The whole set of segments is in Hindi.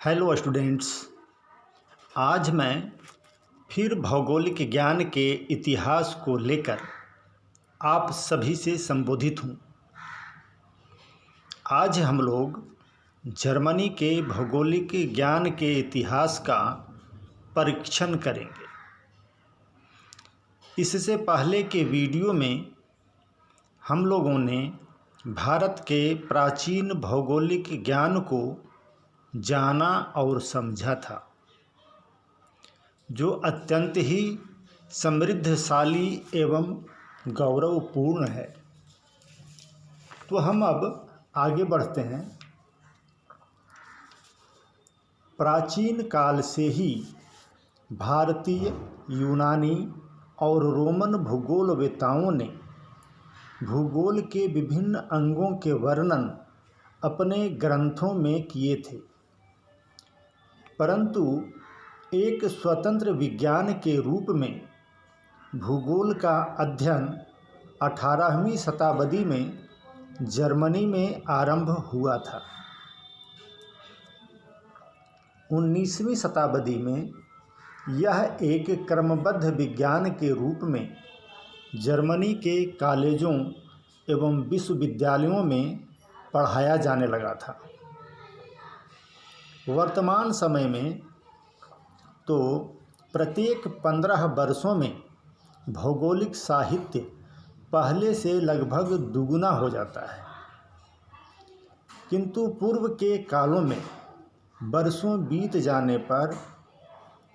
Hello students. आज मैं फिर भौगोलिक ज्ञान के इतिहास को लेकर आप सभी से संबोधित हूँ। आज हम लोग जर्मनी के भौगोलिक ज्ञान के इतिहास का परीक्षण करेंगे। इससे पहले के वीडियो में हम लोगों ने भारत के प्राचीन भौगोलिक ज्ञान को जाना और समझा था, जो अत्यंत ही समृद्धशाली एवं गौरवपूर्ण है। तो हम अब आगे बढ़ते हैं। प्राचीन काल से ही भारतीय, यूनानी और रोमन भूगोलवेत्ताओं ने भूगोल के विभिन्न अंगों के वर्णन अपने ग्रंथों में किए थे, परंतु एक स्वतंत्र विज्ञान के रूप में भूगोल का अध्ययन 18वीं शताब्दी में जर्मनी में आरंभ हुआ था। 19वीं शताब्दी में यह एक क्रमबद्ध विज्ञान के रूप में जर्मनी के कॉलेजों एवं विश्वविद्यालयों में पढ़ाया जाने लगा था। वर्तमान समय में तो प्रत्येक 15 वर्षों में भौगोलिक साहित्य पहले से लगभग दुगुना हो जाता है, किंतु पूर्व के कालों में वर्षों बीत जाने पर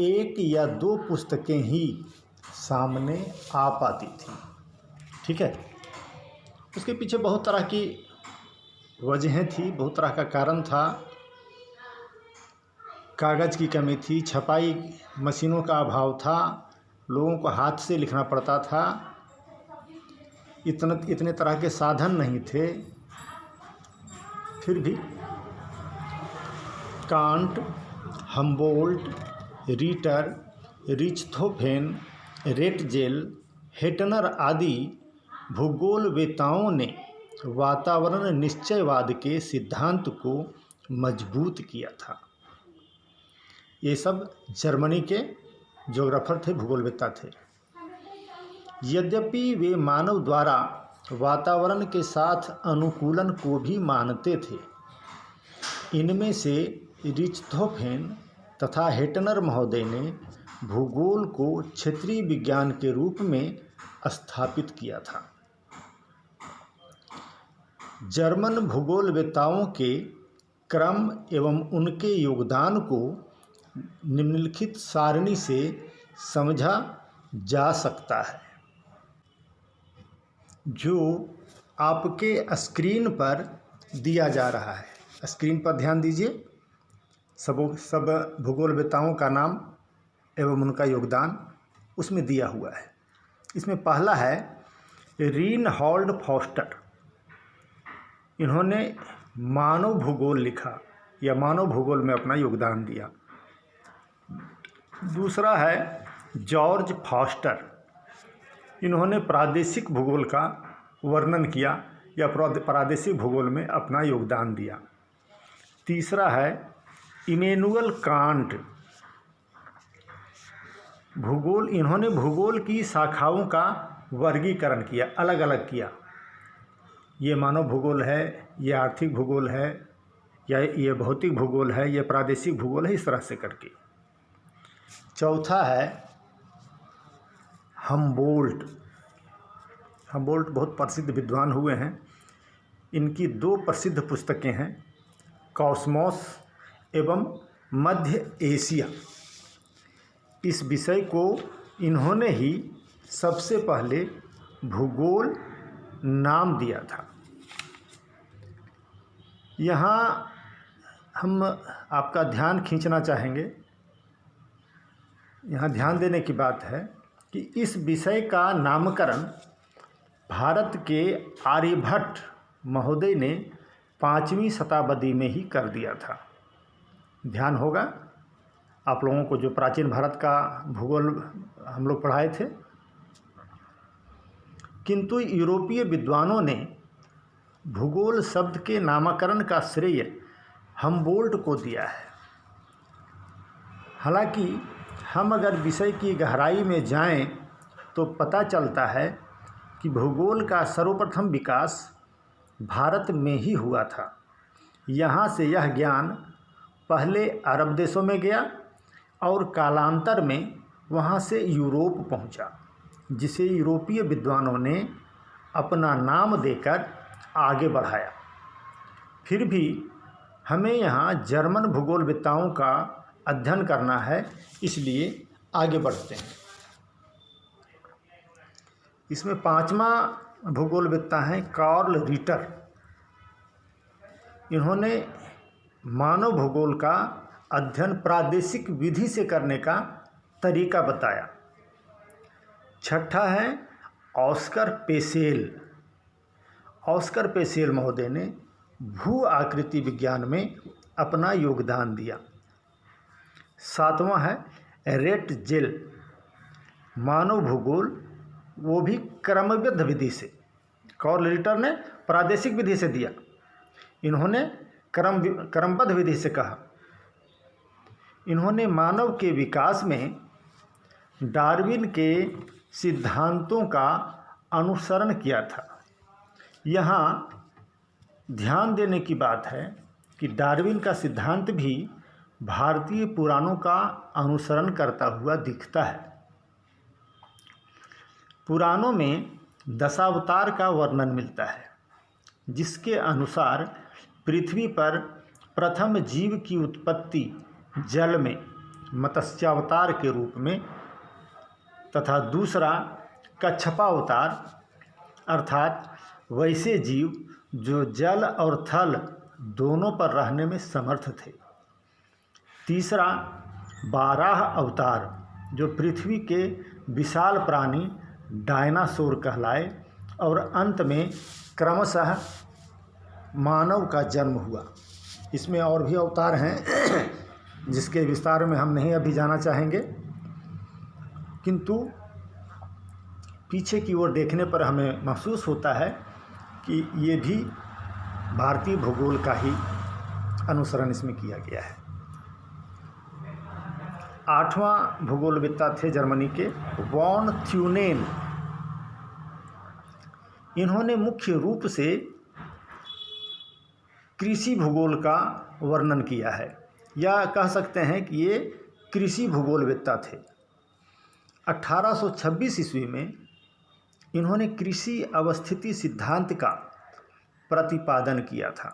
1 या 2 पुस्तकें ही सामने आ पाती थी। ठीक है, उसके पीछे बहुत तरह की वजहें थी, बहुत तरह का कारण था। कागज़ की कमी थी, छपाई मशीनों का अभाव था, लोगों को हाथ से लिखना पड़ता था, इतने तरह के साधन नहीं थे। फिर भी कांट, हम्बोल्ट, रीटर, रिच्थोफेन, रेटजेल, हेटनर आदि भूगोलवेत्ताओं ने वातावरण निश्चयवाद के सिद्धांत को मजबूत किया था। ये सब जर्मनी के ज्योग्राफर थे, भूगोलवेत्ता थे। यद्यपि वे मानव द्वारा वातावरण के साथ अनुकूलन को भी मानते थे। इनमें से रिच्थोफेन तथा हेटनर महोदय ने भूगोल को क्षेत्रीय विज्ञान के रूप में स्थापित किया था। जर्मन भूगोलवेत्ताओं के क्रम एवं उनके योगदान को निम्नलिखित सारणी से समझा जा सकता है, जो आपके स्क्रीन पर दिया जा रहा है। स्क्रीन पर ध्यान दीजिए। सब भूगोलवेत्ताओं का नाम एवं उनका योगदान उसमें दिया हुआ है। इसमें पहला है रीनहॉल्ड फॉस्टर। इन्होंने मानव भूगोल लिखा या मानव भूगोल में अपना योगदान दिया। दूसरा है जॉर्ज फॉस्टर। इन्होंने प्रादेशिक भूगोल का वर्णन किया या प्रादेशिक भूगोल में अपना योगदान दिया। तीसरा है इमैनुअल कांट। इन्होंने भूगोल की शाखाओं का वर्गीकरण किया, अलग अलग किया। ये मानव भूगोल है, ये आर्थिक भूगोल है, या ये भौतिक भूगोल है, ये प्रादेशिक भूगोल है, इस तरह से करके। चौथा है हम्बोल्ट। हम्बोल्ट बहुत प्रसिद्ध विद्वान हुए हैं। इनकी 2 प्रसिद्ध पुस्तकें हैं, कॉस्मोस एवं मध्य एशिया। इस विषय को इन्होंने ही सबसे पहले भूगोल नाम दिया था। यहाँ हम आपका ध्यान खींचना चाहेंगे, यहाँ ध्यान देने की बात है कि इस विषय का नामकरण भारत के आर्यभट्ट महोदय ने 5वीं शताब्दी में ही कर दिया था। ध्यान होगा आप लोगों को, जो प्राचीन भारत का भूगोल हम लोग पढ़ाए थे। किंतु यूरोपीय विद्वानों ने भूगोल शब्द के नामकरण का श्रेय हम्बोल्ट को दिया है। हालांकि हम अगर विषय की गहराई में जाएं तो पता चलता है कि भूगोल का सर्वप्रथम विकास भारत में ही हुआ था। यहाँ से यह ज्ञान पहले अरब देशों में गया और कालांतर में वहाँ से यूरोप पहुँचा, जिसे यूरोपीय विद्वानों ने अपना नाम देकर आगे बढ़ाया। फिर भी हमें यहाँ जर्मन भूगोलवेत्ताओं का अध्ययन करना है, इसलिए आगे बढ़ते हैं। इसमें 5वां भूगोलवेत्ता हैं कार्ल रिटर। इन्होंने मानव भूगोल का अध्ययन प्रादेशिक विधि से करने का तरीका बताया। 6ठा है ऑस्कर पेसेल। ऑस्कर पेसेल महोदय ने भू आकृति विज्ञान में अपना योगदान दिया। 7वां है रेटजेल। मानव भूगोल वो भी क्रमबद्ध विधि से, कार्ल रिटर ने प्रादेशिक विधि से दिया, इन्होंने क्रमबद्ध विधि से कहा। इन्होंने मानव के विकास में डार्विन के सिद्धांतों का अनुसरण किया था। यहाँ ध्यान देने की बात है कि डार्विन का सिद्धांत भी भारतीय पुराणों का अनुसरण करता हुआ दिखता है। पुराणों में दशावतार का वर्णन मिलता है, जिसके अनुसार पृथ्वी पर प्रथम जीव की उत्पत्ति जल में मत्स्यावतार के रूप में तथा दूसरा कच्छपावतार अर्थात वैसे जीव जो जल और थल दोनों पर रहने में समर्थ थे। तीसरा बारह अवतार जो पृथ्वी के विशाल प्राणी डायनासोर कहलाए और अंत में क्रमशः मानव का जन्म हुआ। इसमें और भी अवतार हैं जिसके विस्तार में हम नहीं अभी जाना चाहेंगे, किंतु पीछे की ओर देखने पर हमें महसूस होता है कि ये भी भारतीय भूगोल का ही अनुसरण इसमें किया गया है। 8वां भूगोलवेत्ता थे जर्मनी के वॉन थ्यूनेन। इन्होंने मुख्य रूप से कृषि भूगोल का वर्णन किया है, या कह सकते हैं कि ये कृषि भूगोलवेत्ता थे। 1826 ईस्वी में इन्होंने कृषि अवस्थिति सिद्धांत का प्रतिपादन किया था।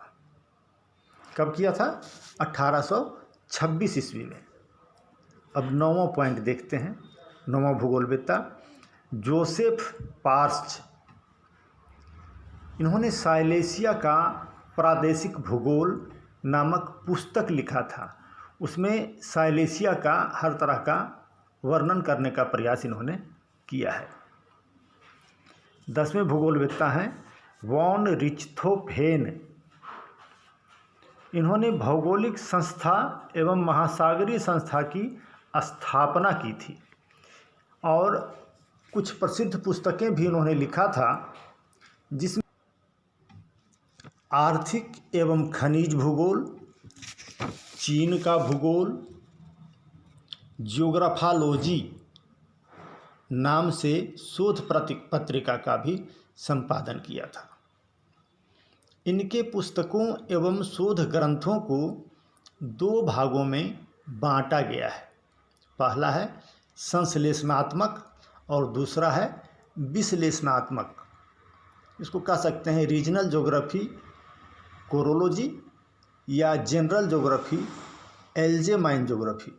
कब किया था? 1826 ईस्वी में। अब 9वां पॉइंट देखते हैं। 9वां भूगोलवेत्ता जोसेफ पार्च। इन्होंने साइलेशिया का प्रादेशिक भूगोल नामक पुस्तक लिखा था। उसमें साइलेशिया का हर तरह का वर्णन करने का प्रयास इन्होंने किया है। 10वें भूगोलवेत्ता हैं वॉन रिच्थोफेन। इन्होंने भौगोलिक संस्था एवं महासागरीय संस्था की स्थापना की थी और कुछ प्रसिद्ध पुस्तकें भी इन्होंने लिखा था, जिसमें आर्थिक एवं खनिज भूगोल, चीन का भूगोल, जियोग्राफालॉजी नाम से शोध पत्रिका का भी संपादन किया था। इनके पुस्तकों एवं शोध ग्रंथों को 2 भागों में बांटा गया है। पहला है संश्लेषणात्मक और दूसरा है विश्लेषणात्मक। इसको कह सकते हैं रीजनल ज्योग्राफी कोरोलॉजी या जनरल ज्योग्राफी एल्जेमाइन ज्योग्राफी।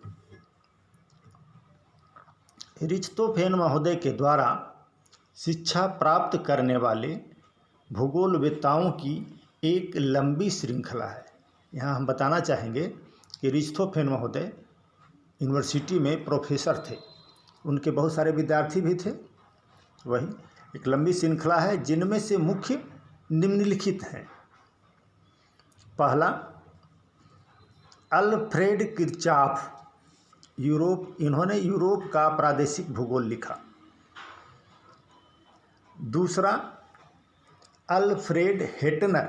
रिच्थोफेन महोदय के द्वारा शिक्षा प्राप्त करने वाले भूगोलवेत्ताओं की एक लंबी श्रृंखला है। यहाँ हम बताना चाहेंगे कि रिच्थोफेन महोदय यूनिवर्सिटी में प्रोफेसर थे, उनके बहुत सारे विद्यार्थी भी थे। वही एक लंबी श्रृंखला है, जिनमें से मुख्य निम्नलिखित हैं। पहला अल्फ्रेड किरचॉफ। इन्होंने यूरोप का प्रादेशिक भूगोल लिखा। दूसरा अल्फ्रेड हेटनर।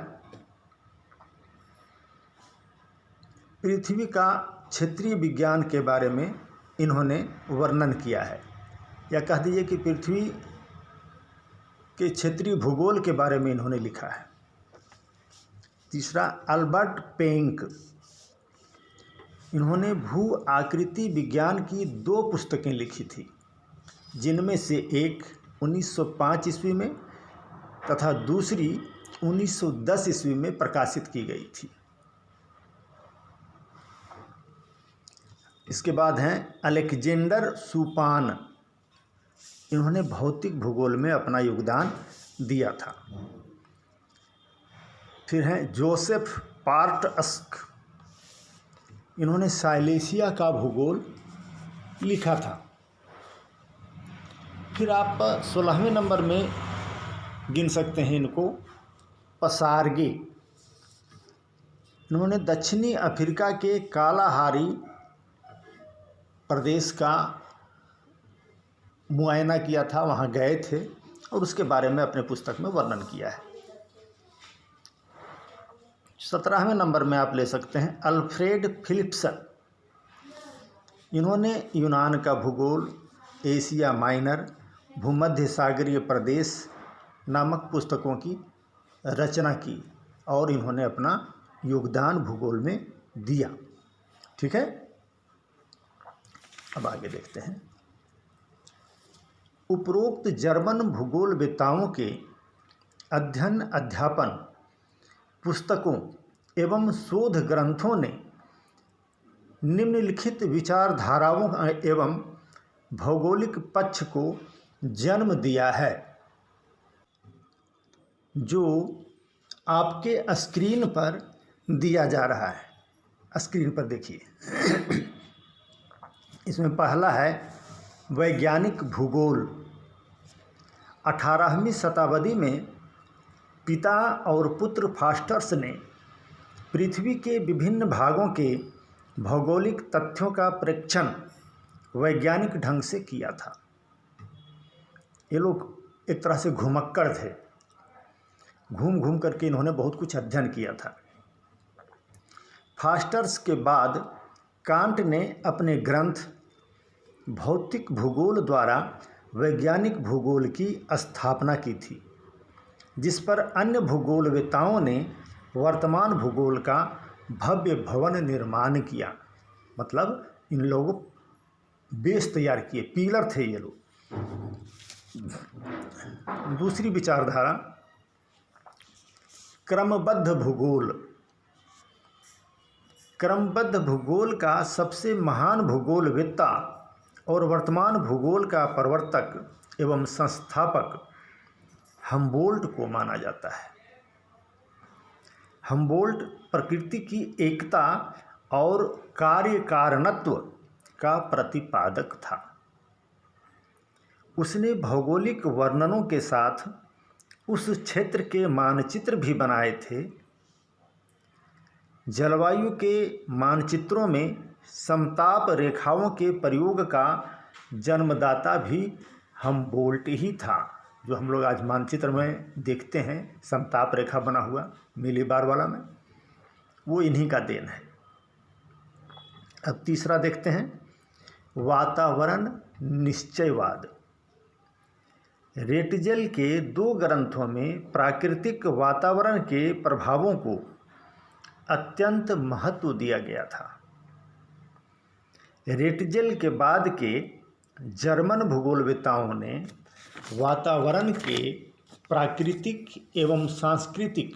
पृथ्वी का क्षेत्रीय विज्ञान के बारे में इन्होंने वर्णन किया है, या कह दीजिए कि पृथ्वी के क्षेत्रीय भूगोल के बारे में इन्होंने लिखा है। तीसरा, अल्बर्ट पेंक, इन्होंने भू आकृति विज्ञान की 2 पुस्तकें लिखी थी, जिनमें से एक 1905 ईस्वी में तथा दूसरी 1910 ईस्वी में प्रकाशित की गई थी। इसके बाद हैं अलेक्जेंडर सुपान, इन्होंने भौतिक भूगोल में अपना योगदान दिया था। फिर हैं जोसेफ पार्टस्क, इन्होंने साइलेशिया का भूगोल लिखा था। फिर आप 16वें नंबर में गिन सकते हैं इनको, पसार्गे, इन्होंने दक्षिणी अफ्रीका के कालाहारी प्रदेश का मुआयना किया था, वहाँ गए थे और उसके बारे में अपने पुस्तक में वर्णन किया है। 17वें नंबर में आप ले सकते हैं अल्फ्रेड फिलिप्सन, इन्होंने यूनान का भूगोल, एशिया माइनर, भूमध्य सागरीय प्रदेश नामक पुस्तकों की रचना की और इन्होंने अपना योगदान भूगोल में दिया। ठीक है, अब आगे देखते हैं। उपरोक्त जर्मन भूगोलवेत्ताओं के अध्ययन, अध्यापन, पुस्तकों एवं शोध ग्रंथों ने निम्नलिखित विचारधाराओं एवं भौगोलिक पक्ष को जन्म दिया है, जो आपके स्क्रीन पर दिया जा रहा है। स्क्रीन पर देखिए। इसमें पहला है वैज्ञानिक भूगोल। 18वीं शताब्दी में पिता और पुत्र फास्टर्स ने पृथ्वी के विभिन्न भागों के भौगोलिक तथ्यों का परीक्षण वैज्ञानिक ढंग से किया था। ये लोग एक तरह से घुमक्कड़ थे, घूम घूम करके इन्होंने बहुत कुछ अध्ययन किया था। फास्टर्स के बाद कांट ने अपने ग्रंथ भौतिक भूगोल द्वारा वैज्ञानिक भूगोल की स्थापना की थी, जिस पर अन्य भूगोलवेत्ताओं ने वर्तमान भूगोल का भव्य भवन निर्माण किया। मतलब इन लोगों बेस तैयार किए, पिलर थे ये लोग। दूसरी विचारधारा क्रमबद्ध भूगोल। क्रमबद्ध भूगोल का सबसे महान भूगोलवेत्ता और वर्तमान भूगोल का प्रवर्तक एवं संस्थापक हम्बोल्ट को माना जाता है। हम्बोल्ट प्रकृति की एकता और कार्य कारणत्व का प्रतिपादक था। उसने भौगोलिक वर्णनों के साथ उस क्षेत्र के मानचित्र भी बनाए थे। जलवायु के मानचित्रों में समताप रेखाओं के प्रयोग का जन्मदाता भी हम्बोल्ट ही था। जो हम लोग आज मानचित्र में देखते हैं, समताप रेखा बना हुआ मिलीबार वाला में, वो इन्हीं का देन है। अब तीसरा देखते हैं, वातावरण निश्चयवाद। रेटजेल के 2 ग्रंथों में प्राकृतिक वातावरण के प्रभावों को अत्यंत महत्व दिया गया था। रेटजेल के बाद के जर्मन भूगोलवेत्ताओं ने वातावरण के प्राकृतिक एवं सांस्कृतिक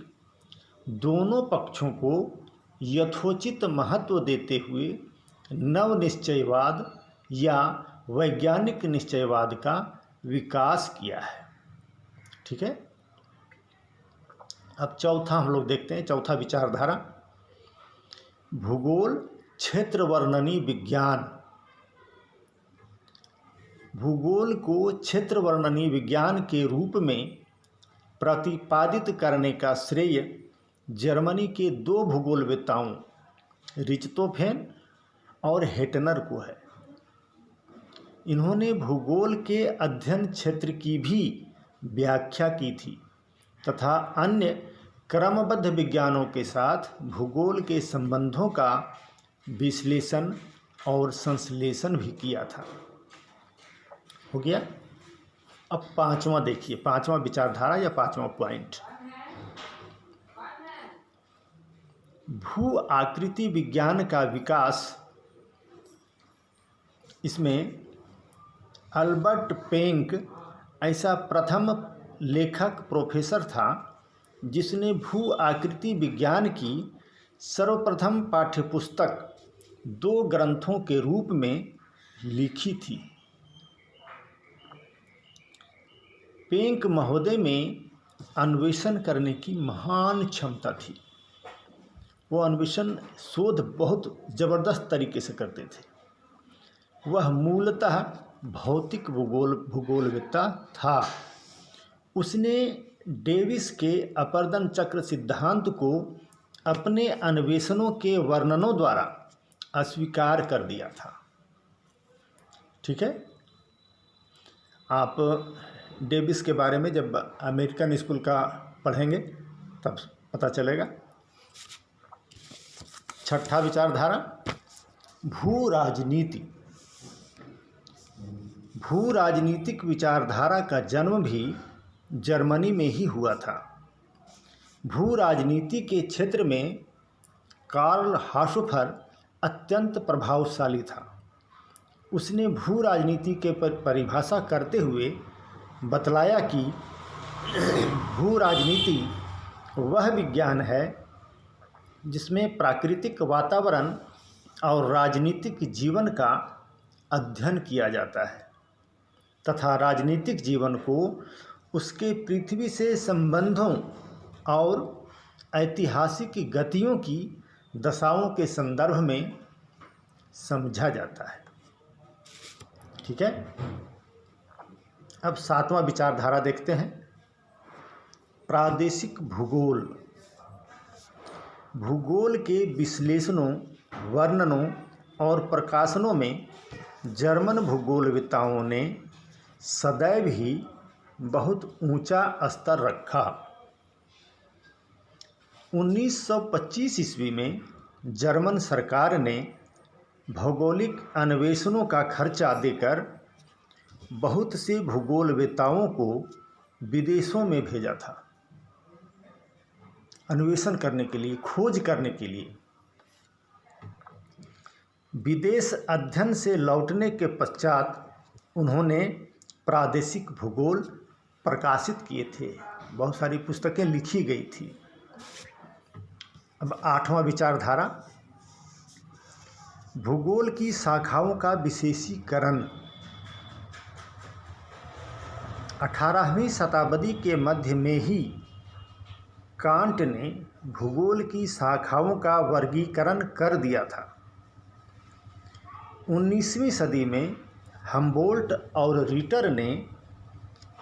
दोनों पक्षों को यथोचित महत्व देते हुए नव निश्चयवाद या वैज्ञानिक निश्चयवाद का विकास किया है। ठीक है, अब चौथा हम लोग देखते हैं। चौथा विचारधारा भूगोल क्षेत्र वर्णनी विज्ञान। भूगोल को क्षेत्र वर्णनी विज्ञान के रूप में प्रतिपादित करने का श्रेय जर्मनी के 2 भूगोलवेत्ताओं रिच्टोफेन और हेटनर को है। इन्होंने भूगोल के अध्ययन क्षेत्र की भी व्याख्या की थी तथा अन्य क्रमबद्ध विज्ञानों के साथ भूगोल के संबंधों का विश्लेषण और संश्लेषण भी किया था। हो गया। अब पांचवां देखिए, पांचवां विचारधारा या पांचवां पॉइंट, भू आकृति विज्ञान का विकास। इसमें अल्बर्ट पेंक ऐसा प्रथम लेखक प्रोफेसर था जिसने भू आकृति विज्ञान की सर्वप्रथम पाठ्यपुस्तक 2 ग्रंथों के रूप में लिखी थी। पेंक महोदय में अन्वेषण करने की महान क्षमता थी। वो अन्वेषण शोध बहुत ज़बरदस्त तरीके से करते थे। वह मूलतः भौतिक भूगोलवेत्ता था। उसने डेविस के अपर्दन चक्र सिद्धांत को अपने अन्वेषणों के वर्णनों द्वारा अस्वीकार कर दिया था। ठीक है, आप डेविस के बारे में जब अमेरिकन स्कूल का पढ़ेंगे तब पता चलेगा। छठा विचारधारा, भू राजनीति। भू राजनीतिक विचारधारा का जन्म भी जर्मनी में ही हुआ था। भू राजनीति के क्षेत्र में कार्ल हाशोफर अत्यंत प्रभावशाली था। उसने भू राजनीति के परिभाषा करते हुए बतलाया कि भू राजनीति वह विज्ञान है जिसमें प्राकृतिक वातावरण और राजनीतिक जीवन का अध्ययन किया जाता है तथा राजनीतिक जीवन को उसके पृथ्वी से संबंधों और ऐतिहासिक गतियों की दशाओं के संदर्भ में समझा जाता है। ठीक है, अब सातवां विचारधारा देखते हैं, प्रादेशिक भूगोल। भूगोल के विश्लेषणों, वर्णनों और प्रकाशनों में जर्मन भूगोलवेत्ताओं ने सदैव ही बहुत ऊंचा स्तर रखा। 1925 ईस्वी में जर्मन सरकार ने भौगोलिक अन्वेषणों का खर्चा देकर बहुत से भूगोलवेत्ताओं को विदेशों में भेजा था, अन्वेषण करने के लिए, खोज करने के लिए। विदेश अध्ययन से लौटने के पश्चात उन्होंने प्रादेशिक भूगोल प्रकाशित किए थे, बहुत सारी पुस्तकें लिखी गई थी। अब आठवां विचारधारा, भूगोल की शाखाओं का विशेषीकरण। 18वीं शताब्दी के मध्य में ही कांट ने भूगोल की शाखाओं का वर्गीकरण कर दिया था। 19वीं सदी में हम्बोल्ट और रीटर ने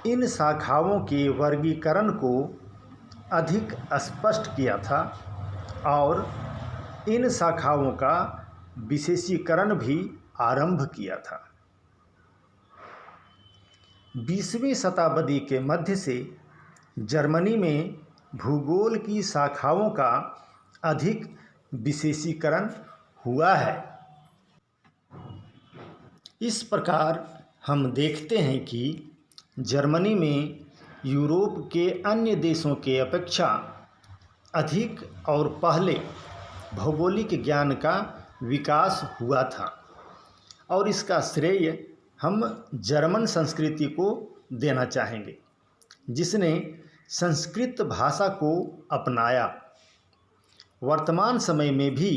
इन शाखाओं के वर्गीकरण को अधिक स्पष्ट किया था और इन शाखाओं का विशेषीकरण भी आरंभ किया था। 20वीं शताब्दी के मध्य से जर्मनी में भूगोल की शाखाओं का अधिक विशेषीकरण हुआ है। इस प्रकार हम देखते हैं कि जर्मनी में यूरोप के अन्य देशों के अपेक्षा अधिक और पहले भौगोलिक ज्ञान का विकास हुआ था और इसका श्रेय हम जर्मन संस्कृति को देना चाहेंगे, जिसने संस्कृत भाषा को अपनाया। वर्तमान समय में भी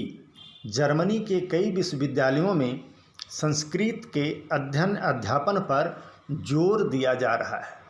जर्मनी के कई विश्वविद्यालयों में संस्कृत के अध्ययन अध्यापन पर जोर दिया जा रहा है।